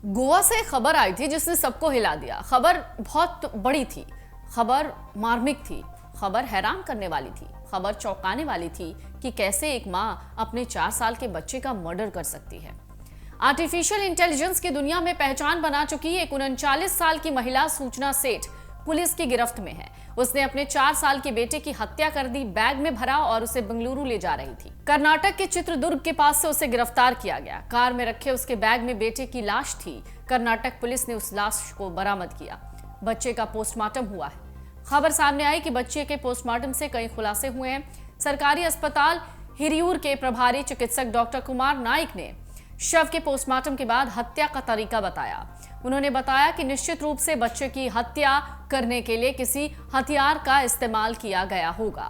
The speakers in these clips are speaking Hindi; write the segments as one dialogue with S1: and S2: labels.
S1: गोवा से खबर आई थी जिसने सबको हिला दिया। खबर बहुत बड़ी थी, खबर मार्मिक थी, खबर हैरान करने वाली थी, खबर चौंकाने वाली थी कि कैसे एक माँ अपने 4 साल के बच्चे का मर्डर कर सकती है। आर्टिफिशियल इंटेलिजेंस की दुनिया में पहचान बना चुकी एक 39 साल की महिला सूचना सेठ पुलिस की गिरफ्त में है। उसने अपने 4 साल के बेटे की हत्या कर दी, बैग में भरा और उसे बेंगलुरु ले जा रही थी। कर्नाटक के चित्रदुर्ग के पास से उसे गिरफ्तार किया गया। कार में रखे उसके बैग में बेटे की लाश थी। कर्नाटक पुलिस ने उस लाश को बरामद किया। बच्चे का पोस्टमार्टम हुआ है। खबर सामने आई कि बच्चे के पोस्टमार्टम से कई खुलासे हुए हैं। सरकारी अस्पताल हिरियूर के प्रभारी चिकित्सक डॉक्टर कुमार नाइक ने शव के पोस्टमार्टम के बाद हत्या का तरीका बताया। उन्होंने बताया कि निश्चित रूप से बच्चे की हत्या करने के लिए किसी हथियार का इस्तेमाल किया गया होगा।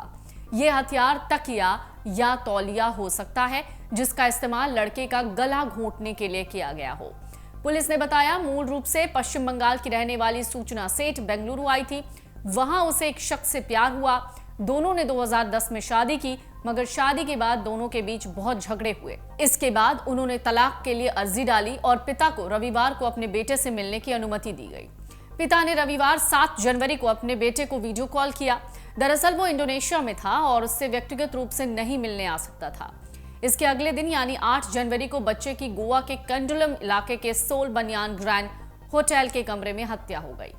S1: यह हथियार तकिया या तौलिया हो सकता है, जिसका इस्तेमाल लड़के का गला घोंटने के लिए किया गया हो। पुलिस ने बताया मूल रूप से पश्चिम बंगाल की रहने वाली सूचना सेठ बेंगलुरु आई थी। वहां उसे एक शख्स से प्यार हुआ। दोनों ने 2010 में शादी की, मगर शादी के बाद दोनों के बीच बहुत झगड़े हुए। इसके बाद उन्होंने तलाक के लिए अर्जी डाली और पिता को रविवार को अपने बेटे से मिलने की अनुमति दी गई। पिता ने रविवार 7 जनवरी को अपने बेटे को वीडियो कॉल किया। दरअसल वो इंडोनेशिया में था और उससे व्यक्तिगत रूप से नहीं मिलने आ सकता था। इसके अगले दिन यानी 8 जनवरी को बच्चे की गोवा के कंडुलम इलाके के सोल बनियान ग्रैंड होटल के कमरे में हत्या हो गई।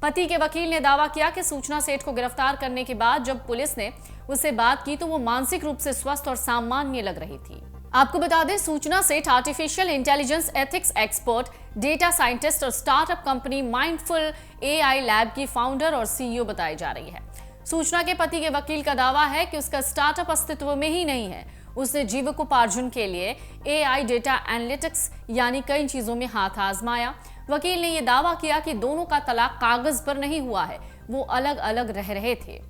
S1: पति के वकील ने दावा किया कि सूचना सेठ को गिरफ्तार करने के बाद जब पुलिस ने उससे बात की तो वो मानसिक रूप से स्वस्थ और सामान्य लग रही थी। आपको बता दें, Suchana Seth artificial intelligence ethics expert, data scientist और startup company Mindful AI Lab की फाउंडर और सीईओ बताई जा रही है। सूचना के पति के वकील का दावा है कि उसका स्टार्टअप अस्तित्व में ही नहीं है। उसने जीविकोपार्जन के लिए एआई डेटा एनालिटिक्स यानी कई चीजों में हाथ आजमाया। वकील ने यह दावा किया कि दोनों का तलाक कागज पर नहीं हुआ है, वो अलग अलग रह रहे थे।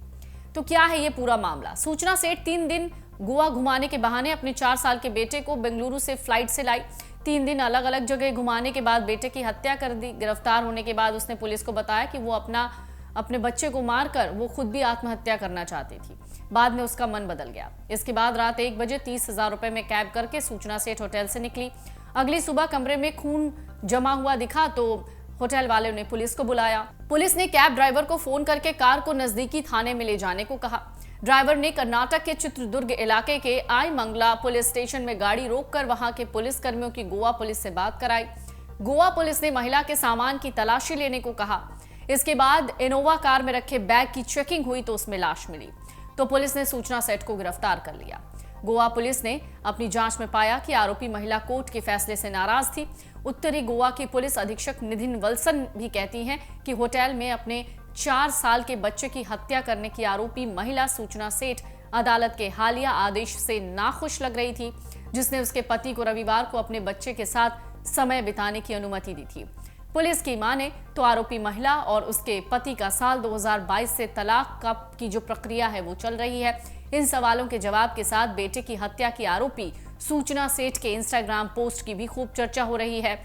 S1: तो क्या है ये पूरा मामला? सूचना सेठ 3 दिन गोवा घुमाने के बहाने अपने 4 साल के बेटे को बेंगलुरु से फ्लाइट से लाई। 3 दिन अलग अलग जगह घुमाने के बाद बेटे की हत्या कर दी। गिरफ्तार होने के बाद उसने पुलिस को बताया कि वो अपने बच्चे को मारकर वो खुद भी आत्महत्या करना चाहती थी। बाद में उसका मन बदल गया। इसके बाद रात 1 बजे 30,000 रुपए में कैब करके सूचना सेठ होटल से निकली। अगली सुबह कमरे में खून जमा हुआ दिखा तो होटल वाले ने पुलिस को बुलाया। पुलिस ने कैब ड्राइवर को फोन करके कार को नजदीकी थाने में ले जाने को कहा। ड्राइवर ने कर्नाटक के चित्रदुर्ग इलाके के आई मंगला पुलिस स्टेशन में गाड़ी रोककर वहां के पुलिस कर्मियों की गोवा पुलिस से बात कराई। गोवा पुलिस ने महिला के सामान की तलाशी लेने को कहा। इसके बाद इनोवा कार में रखे बैग की चेकिंग हुई तो उसमें लाश मिली, तो पुलिस ने सूचना सेठ को गिरफ्तार कर लिया। गोवा पुलिस ने अपनी जांच में पाया कि आरोपी महिला कोर्ट के फैसले से नाराज थी। उत्तरी गोवा की पुलिस अधीक्षक निधिन वल्सन भी कहती हैं कि होटल में अपने 4 साल के बच्चे की हत्या करने की आरोपी महिला सूचना सेठ अदालत के हालिया आदेश से नाखुश लग रही थी, जिसने उसके पति को रविवार को अपने बच्चे के साथ समय बिताने की अनुमति दी थी। पुलिस की माने तो आरोपी महिला और उसके पति का साल 2022 से तलाक की जो प्रक्रिया है वो चल रही है। इन सवालों के जवाब के साथ बेटे की हत्या की आरोपी सूचना सेठ के इंस्टाग्राम पोस्ट की भी खूब चर्चा हो रही है।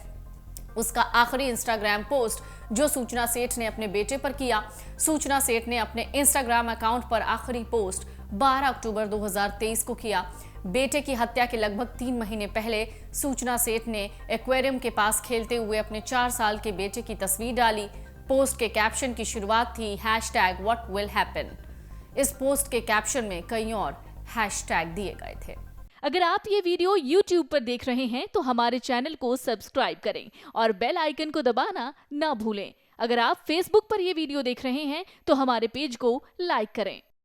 S1: उसका आखिरी इंस्टाग्राम पोस्ट जो सूचना सेठ ने अपने बेटे पर किया। सूचना सेठ ने अपने इंस्टाग्राम अकाउंट पर आखिरी पोस्ट 12 अक्टूबर 2023 को किया। बेटे की हत्या के लगभग 3 महीने पहले सूचना सेठ ने एक्वेरियम के पास खेलते हुए अपने 4 साल के बेटे की तस्वीर डाली। पोस्ट के कैप्शन की शुरुआत थी #WhatWillHappen। इस पोस्ट के कैप्शन में कई और हैशटैग दिए गए थे।
S2: अगर आप ये वीडियो YouTube पर देख रहे हैं तो हमारे चैनल को सब्सक्राइब करें और बेल आइकन को दबाना ना भूलें। अगर आप Facebook पर ये वीडियो देख रहे हैं तो हमारे पेज को लाइक करें।